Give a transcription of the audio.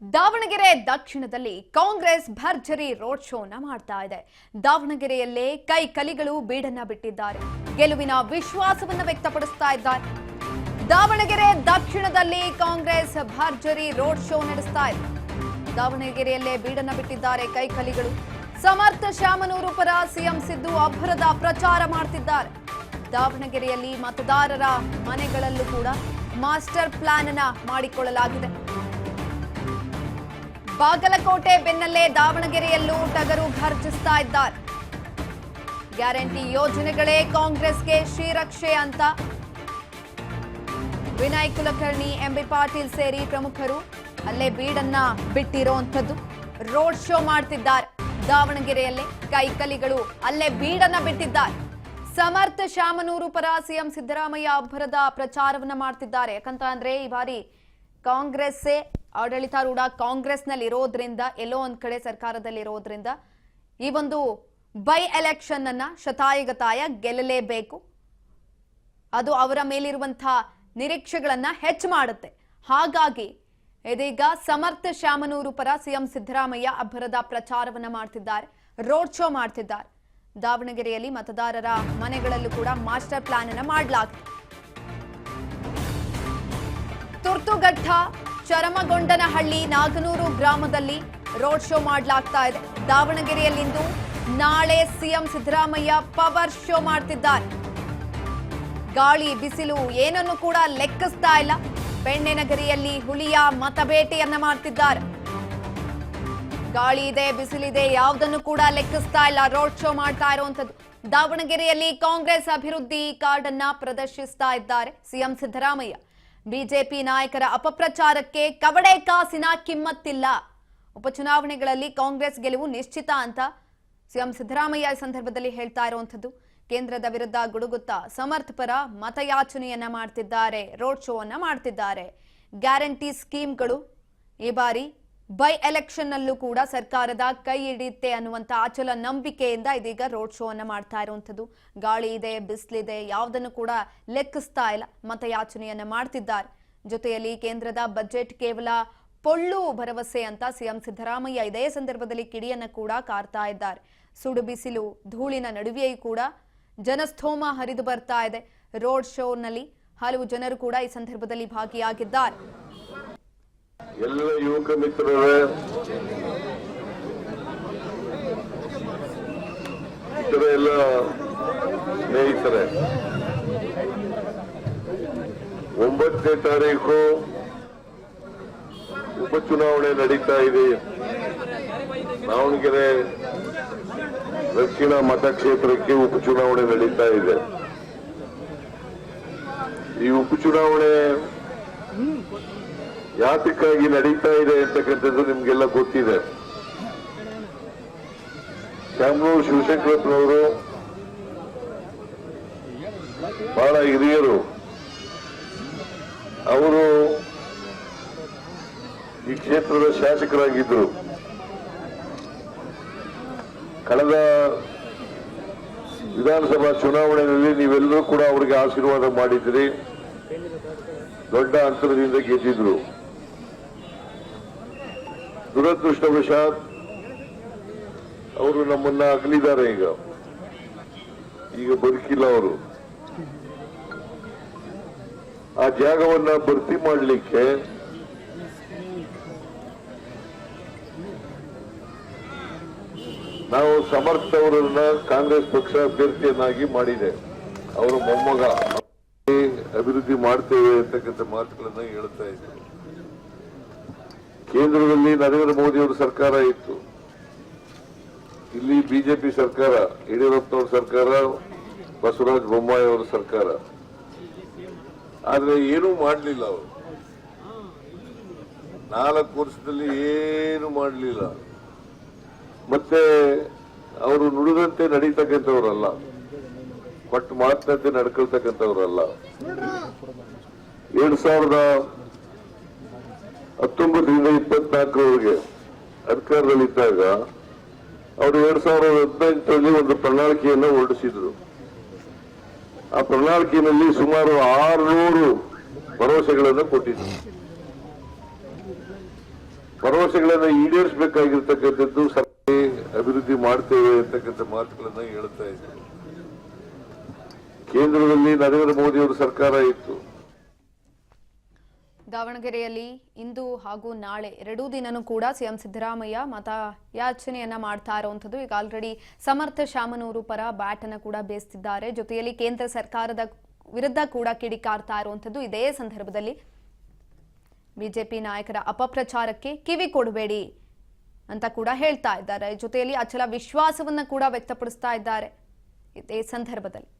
ದಾವಣಗೆರೆ ದಕ್ಷಿಣದಲ್ಲಿ ಕಾಂಗ್ರೆಸ್ ಭರ್ಜರಿ ರೋಡ್ ಶೋನ ಮಾಡ್ತಾ ಇದೆ. ದಾವಣಗೆರೆಯಲ್ಲೇ ಕೈ ಕಲಿಗಳು ಬೀಡನ್ನ ಬಿಟ್ಟಿದ್ದಾರೆ. ಗೆಲುವಿನ ವಿಶ್ವಾಸವನ್ನ ವ್ಯಕ್ತಪಡಿಸ್ತಾ ಇದ್ದಾರೆ. ದಾವಣಗೆರೆ ದಕ್ಷಿಣದಲ್ಲಿ ಕಾಂಗ್ರೆಸ್ ಭರ್ಜರಿ ರೋಡ್ ಶೋ ನಡೆಸ್ತಾ ಇದೆ. ದಾವಣಗೆರೆಯಲ್ಲೇ ಬೀಡನ್ನ ಬಿಟ್ಟಿದ್ದಾರೆ ಕೈ ಕಲಿಗಳು. ಸಮರ್ಥ ಶಾಮನೂರು ಪರ ಸಿಎಂ ಸಿದ್ದು ಅಬ್ಬರದ ಪ್ರಚಾರ ಮಾಡ್ತಿದ್ದಾರೆ. ದಾವಣಗೆರೆಯಲ್ಲಿ ಮತದಾರರ ಮನೆಗಳಲ್ಲೂ ಕೂಡ ಮಾಸ್ಟರ್ ಪ್ಲಾನ್ ಅನ್ನ ಮಾಡಿಕೊಳ್ಳಲಾಗಿದೆ. ಬಾಗಲಕೋಟೆ ಬೆನ್ನಲ್ಲೇ ದಾವಣಗೆರೆಯಲ್ಲೂ ಟಗರು ಘರ್ಜಿಸ್ತಾ ಇದ್ದಾರೆ. ಗ್ಯಾರಂಟಿ ಯೋಜನೆಗಳೇ ಕಾಂಗ್ರೆಸ್ಗೆ ಶ್ರೀರಕ್ಷೆ ಅಂತ ವಿನಯ್ ಕುಲಕರ್ಣಿ, ಎಂಬಿ ಪಾಟೀಲ್ ಸೇರಿ ಪ್ರಮುಖರು ಅಲ್ಲೇ ಬೀಡನ್ನ ಬಿಟ್ಟಿರುವಂತದ್ದು. ರೋಡ್ ಶೋ ಮಾಡ್ತಿದ್ದಾರೆ. ದಾವಣಗೆರೆಯಲ್ಲೇ ಕೈಕಲಿಗಳು ಅಲ್ಲೇ ಬೀಡನ್ನ ಬಿಟ್ಟಿದ್ದಾರೆ. ಸಮರ್ಥ ಶಾಮನೂರು ಪರ ಸಿಎಂ ಸಿದ್ದರಾಮಯ್ಯ ಅಬ್ಬರದ ಪ್ರಚಾರವನ್ನ ಮಾಡ್ತಿದ್ದಾರೆ. ಯಾಕಂತ ಅಂದ್ರೆ ಈ ಬಾರಿ ಕಾಂಗ್ರೆಸ್ಸೇ ಆಡಳಿತಾರೂಢ ಕಾಂಗ್ರೆಸ್ನಲ್ಲಿ ಇರೋದ್ರಿಂದ, ಎಲ್ಲೋ ಒಂದ್ ಕಡೆ ಸರ್ಕಾರದಲ್ಲಿರೋದ್ರಿಂದ ಈ ಒಂದು ಬೈ ಎಲೆಕ್ಷನ್ ಅನ್ನ ಶತಾಯಗತಾಯ ಗೆಲ್ಲಲೇಬೇಕು. ಅದು ಅವರ ಮೇಲಿರುವಂತಹ ನಿರೀಕ್ಷೆಗಳನ್ನ ಹೆಚ್ಚು ಮಾಡುತ್ತೆ. ಹಾಗಾಗಿ ಇದೀಗ ಸಮರ್ಥ ಶಾಮನೂರು ಪರ ಸಿಎಂ ಸಿದ್ದರಾಮಯ್ಯ ಅಬ್ಬರದ ಪ್ರಚಾರವನ್ನ ಮಾಡ್ತಿದ್ದಾರೆ. ರೋಡ್ ಶೋ ಮಾಡ್ತಿದ್ದಾರೆ. ದಾವಣಗೆರೆಯಲ್ಲಿ ಮತದಾರರ ಮನೆಗಳಲ್ಲೂ ಕೂಡ ಮಾಸ್ಟರ್ ಪ್ಲಾನ್ ಅನ್ನ ಮಾಡಲಾಗಿದೆ. ತುರ್ತುಘಟ್ಟ, ಚರಮಗೊಂಡನಹಳ್ಳಿ, ನಾಗನೂರು ಗ್ರಾಮದಲ್ಲಿ ರೋಡ್ ಶೋ ಮಾಡಲಾಗ್ತಾ ಇದೆ. ದಾವಣಗೆರೆಯಲ್ಲಿಂದು ನಾಳೆ ಸಿಎಂ ಸಿದ್ದರಾಮಯ್ಯ ಪವರ್ ಶೋ ಮಾಡ್ತಿದ್ದಾರೆ. ಗಾಳಿ ಬಿಸಿಲು ಏನನ್ನು ಕೂಡ ಲೆಕ್ಕಿಸ್ತಾ ಇಲ್ಲ. ಬೆಣ್ಣೆನಗರಿಯಲ್ಲಿ ಹುಲಿಯ ಮತಬೇಟೆಯನ್ನ ಮಾಡ್ತಿದ್ದಾರೆ. ಗಾಳಿ ಇದೆ, ಬಿಸಿಲಿದೆ, ಯಾವುದನ್ನು ಕೂಡ ಲೆಕ್ಕಿಸ್ತಾ ಇಲ್ಲ. ರೋಡ್ ಶೋ ಮಾಡ್ತಾ ಇರುವಂತದ್ದು. ದಾವಣಗೆರೆಯಲ್ಲಿ ಕಾಂಗ್ರೆಸ್ ಅಭಿವೃದ್ಧಿ ಕಾರ್ಡ್ ಅನ್ನ ಪ್ರದರ್ಶಿಸ್ತಾ ಇದ್ದಾರೆ ಸಿಎಂ ಸಿದ್ದರಾಮಯ್ಯ. ಬಿಜೆಪಿ ನಾಯಕರ ಅಪಪ್ರಚಾರಕ್ಕೆ ಕವಡೆ ಕಾಸಿನ ಕಿಮ್ಮತ್ತಿಲ್ಲ. ಉಪಚುನಾವಣೆಗಳಲ್ಲಿ ಕಾಂಗ್ರೆಸ್ ಗೆಲುವು ನಿಶ್ಚಿತ ಅಂತ ಸಿಎಂ ಸಿದ್ದರಾಮಯ್ಯ ಈ ಸಂದರ್ಭದಲ್ಲಿ ಹೇಳ್ತಾ ಇರುವಂತದ್ದು. ಕೇಂದ್ರದ ವಿರುದ್ಧ ಗುಡುಗುತ್ತಾ ಸಮರ್ಥ ಪರ ಮತಯಾಚನೆಯನ್ನ ಮಾಡ್ತಿದ್ದಾರೆ. ರೋಡ್ ಶೋ ಅನ್ನ ಮಾಡ್ತಿದ್ದಾರೆ. ಗ್ಯಾರಂಟಿ ಸ್ಕೀಮ್ಗಳು ಈ ಬಾರಿ ಬೈ ಎಲೆಕ್ಷನ್ ನಲ್ಲೂ ಕೂಡ ಸರ್ಕಾರದ ಕೈ ಹಿಡಿಯುತ್ತೆ ಅನ್ನುವಂತ ಅಚಲ ನಂಬಿಕೆಯಿಂದ ಇದೀಗ ರೋಡ್ ಶೋ ಅನ್ನ ಮಾಡ್ತಾ ಇರುವಂತದ್ದು. ಗಾಳಿ ಇದೆ, ಬಿಸಿಲಿದೆ, ಯಾವುದನ್ನು ಕೂಡ ಲೆಕ್ಕಿಸ್ತಾ ಇಲ್ಲ. ಮತಯಾಚನೆಯನ್ನ ಮಾಡ್ತಿದ್ದಾರೆ. ಜೊತೆಯಲ್ಲಿ ಕೇಂದ್ರದ ಬಜೆಟ್ ಕೇವಲ ಪೊಳ್ಳು ಭರವಸೆ ಅಂತ ಸಿಎಂ ಸಿದ್ದರಾಮಯ್ಯ ಇದೇ ಸಂದರ್ಭದಲ್ಲಿ ಕಿಡಿಯನ್ನ ಕೂಡ ಕಾರ್ತಾ ಇದ್ದಾರೆ. ಸುಡು ಬಿಸಿಲು, ಧೂಳಿನ ನಡುವೆಯೂ ಕೂಡ ಜನಸ್ತೋಮ ಹರಿದು ಬರ್ತಾ ಇದೆ. ರೋಡ್ ಶೋನಲ್ಲಿ ಹಲವು ಜನರು ಕೂಡ ಈ ಸಂದರ್ಭದಲ್ಲಿ ಭಾಗಿಯಾಗಿದ್ದಾರೆ. ಎಲ್ಲ ಯುವಕ ಮಿತ್ರರೇ, ಇತರ ಎಲ್ಲ ಸ್ನೇಹಿತರೆ, 9ನೇ ತಾರೀಕು ಉಪಚುನಾವಣೆ ನಡೀತಾ ಇದೆ. ದಾವಣಗೆರೆ ದಕ್ಷಿಣ ಮತಕ್ಷೇತ್ರಕ್ಕೆ ಉಪಚುನಾವಣೆ ನಡೀತಾ ಇದೆ. ಈ ಉಪಚುನಾವಣೆ ಯಾತಕ್ಕಾಗಿ ನಡೀತಾ ಇದೆ ಅಂತಕ್ಕಂಥದ್ದು ನಿಮ್ಗೆಲ್ಲ ಗೊತ್ತಿದೆ. ಶಾಮನೂರು ಶಿವಶಂಕರಪ್ಪನವರು ಬಹಳ ಹಿರಿಯರು. ಅವರು ಈ ಕ್ಷೇತ್ರದ ಶಾಸಕರಾಗಿದ್ದರು. ಕಳೆದ ವಿಧಾನಸಭಾ ಚುನಾವಣೆಯಲ್ಲಿ ನೀವೆಲ್ಲರೂ ಕೂಡ ಅವರಿಗೆ ಆಶೀರ್ವಾದ ಮಾಡಿದ್ರಿ. ದೊಡ್ಡ ಅಂತರದಿಂದ ಗೆದ್ದಿದ್ರು. ದುರದೃಷ್ಟವಶಾತ್ ಅವರು ನಮ್ಮನ್ನ ಅಗಲಿದ್ದಾರೆ. ಈಗ ಬದುಕಿಲ್ಲ ಅವರು. ಆ ಜಾಗವನ್ನ ಭರ್ತಿ ಮಾಡಲಿಕ್ಕೆ ನಾವು ಸಮರ್ಥ ಅವರನ್ನ ಕಾಂಗ್ರೆಸ್ ಪಕ್ಷ ಅಭ್ಯರ್ಥಿಯನ್ನಾಗಿ ಮಾಡಿದೆ. ಅವರ ಮೊಮ್ಮಗ ಅಭಿವೃದ್ಧಿ ಮಾಡ್ತೇವೆ ಅಂತಕ್ಕಂಥ ಮಾತುಗಳನ್ನ ಹೇಳ್ತಾ ಇದ್ದಾರೆ. ಕೇಂದ್ರದಲ್ಲಿ ನರೇಂದ್ರ ಮೋದಿ ಅವರ ಸರ್ಕಾರ ಇತ್ತು. ಇಲ್ಲಿ ಬಿಜೆಪಿ ಸರ್ಕಾರ, ಯಡಿಯೂರಪ್ಪನವರ ಸರ್ಕಾರ, ಬಸವರಾಜ ಬೊಮ್ಮಾಯಿ ಅವರ ಸರ್ಕಾರ. ಆದ್ರೆ ಏನೂ ಮಾಡಲಿಲ್ಲ. ಅವರು 4 ವರ್ಷದಲ್ಲಿ ಏನು ಮಾಡಲಿಲ್ಲ. ಮತ್ತೆ ಅವರು ನುಡಿದಂತೆ ನಡೀತಕ್ಕಂಥವ್ರಲ್ಲ, ಕೊಟ್ಟು ಮಾತಿನಂತೆ ನಡ್ಕೊಳ್ತಕ್ಕಂಥವ್ರಲ್ಲ. 2019ರಿಂದ 24ರವರೆಗೆ ಅಧಿಕಾರದಲ್ಲಿದ್ದಾಗ ಅವರು 2018ರಲ್ಲಿ ಒಂದು ಪ್ರಣಾಳಿಕೆಯನ್ನು ಹೊರಡಿಸಿದ್ರು. ಆ ಪ್ರಣಾಳಿಕೆಯಲ್ಲಿ ಸುಮಾರು 600 ಭರವಸೆಗಳನ್ನು ಕೊಟ್ಟಿದ್ರು. ಭರವಸೆಗಳನ್ನ ಈಡೇರಿಸಬೇಕಾಗಿರ್ತಕ್ಕಂಥದ್ದು ಸರ್ಕಾರ ಅಭಿವೃದ್ಧಿ ಮಾಡ್ತೇವೆ ಅಂತಕ್ಕಂಥ ಮಾತುಗಳನ್ನ ಹೇಳ್ತಾ ಇದ್ದಾರೆ. ಕೇಂದ್ರದಲ್ಲಿ ನರೇಂದ್ರ ಮೋದಿ ಅವರ ಸರ್ಕಾರ ಇತ್ತು. ದಾವಣಗೆರೆಯಲ್ಲಿ ಇಂದು ಹಾಗೂ ನಾಳೆ ಎರಡೂ ದಿನನೂ ಕೂಡ ಸಿಎಂ ಸಿದ್ದರಾಮಯ್ಯ ಮತಯಾಚನೆಯನ್ನ ಮಾಡ್ತಾ ಇರುವಂತದ್ದು. ಈಗ ಆಲ್ರೆಡಿ ಸಮರ್ಥ ಶಾಮನೂರು ಪರ ಬ್ಯಾಟ್ ಅನ್ನು ಕೂಡ ಬೇಯಿಸ್ತಿದ್ದಾರೆ. ಜೊತೆಯಲ್ಲಿ ಕೇಂದ್ರ ಸರ್ಕಾರದ ವಿರುದ್ಧ ಕೂಡ ಕಿಡಿಕಾರ್ತಾ ಇರುವಂತದ್ದು. ಇದೇ ಸಂದರ್ಭದಲ್ಲಿ ಬಿಜೆಪಿ ನಾಯಕರ ಅಪಪ್ರಚಾರಕ್ಕೆ ಕಿವಿ ಕೊಡಬೇಡಿ ಅಂತ ಕೂಡ ಹೇಳ್ತಾ ಇದ್ದಾರೆ. ಜೊತೆಯಲ್ಲಿ ಅಚಲ ವಿಶ್ವಾಸವನ್ನ ಕೂಡ ವ್ಯಕ್ತಪಡಿಸ್ತಾ ಇದ್ದಾರೆ ಇದೇ ಸಂದರ್ಭದಲ್ಲಿ.